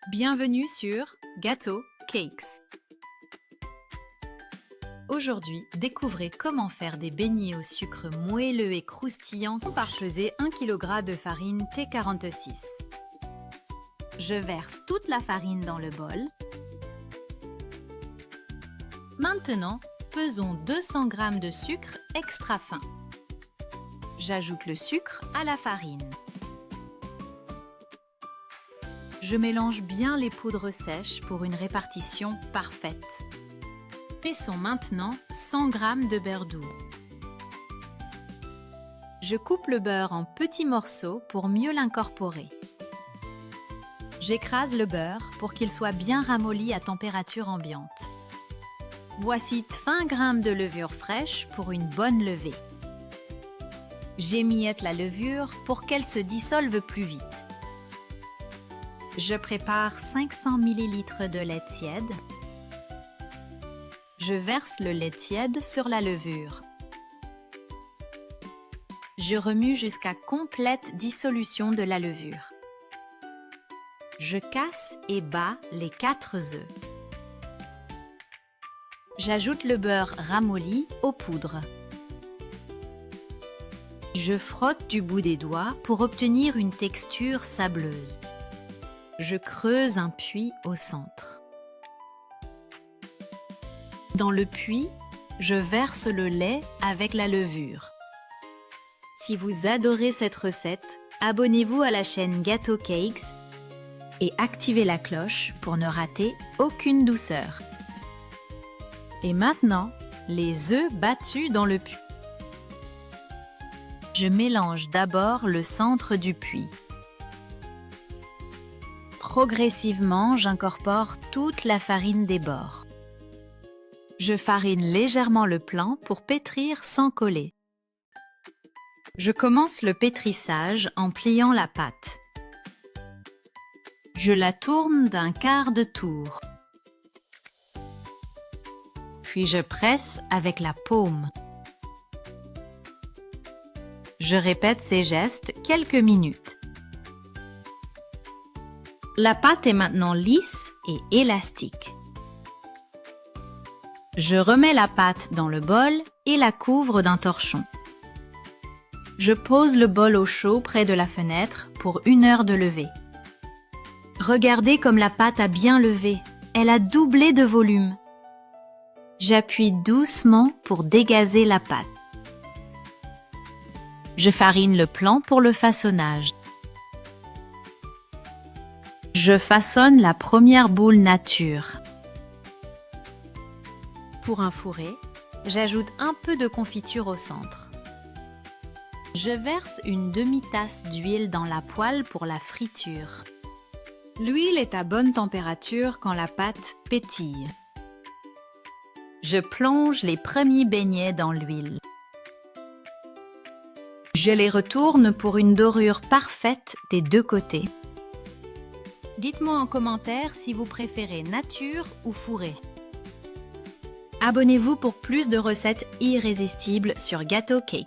Bienvenue sur Gâteau Cakes. Aujourd'hui, découvrez comment faire des beignets au sucre moelleux et croustillants par peser 1 kg de farine T46. Je verse toute la farine dans le bol. Maintenant, pesons 200 g de sucre extra fin. J'ajoute le sucre à la farine. Je mélange bien les poudres sèches pour une répartition parfaite. Pressons maintenant 100 g de beurre doux. Je coupe le beurre en petits morceaux pour mieux l'incorporer. J'écrase le beurre pour qu'il soit bien ramolli à température ambiante. Voici 20 g de levure fraîche pour une bonne levée. J'émiette la levure pour qu'elle se dissolve plus vite. Je prépare 500 ml de lait tiède. Je verse le lait tiède sur la levure. Je remue jusqu'à complète dissolution de la levure. Je casse et bats les 4 œufs. J'ajoute le beurre ramolli aux poudres. Je frotte du bout des doigts pour obtenir une texture sableuse. Je creuse un puits au centre. Dans le puits, je verse le lait avec la levure. Si vous adorez cette recette, abonnez-vous à la chaîne Gâteau Cakes et activez la cloche pour ne rater aucune douceur. Et maintenant, les œufs battus dans le puits. Je mélange d'abord le centre du puits. Progressivement, j'incorpore toute la farine des bords. Je farine légèrement le plan pour pétrir sans coller. Je commence le pétrissage en pliant la pâte. Je la tourne d'un quart de tour. Puis je presse avec la paume. Je répète ces gestes quelques minutes. La pâte est maintenant lisse et élastique. Je remets la pâte dans le bol et la couvre d'un torchon. Je pose le bol au chaud près de la fenêtre pour 1 heure de levée. Regardez comme la pâte a bien levé. Elle a doublé de volume. J'appuie doucement pour dégazer la pâte. Je farine le plan pour le façonnage. Je façonne la première boule nature. Pour un fourré, j'ajoute un peu de confiture au centre. Je verse une demi-tasse d'huile dans la poêle pour la friture. L'huile est à bonne température quand la pâte pétille. Je plonge les premiers beignets dans l'huile. Je les retourne pour une dorure parfaite des deux côtés. Dites-moi en commentaire si vous préférez nature ou fourré. Abonnez-vous pour plus de recettes irrésistibles sur Gâteau Cakes.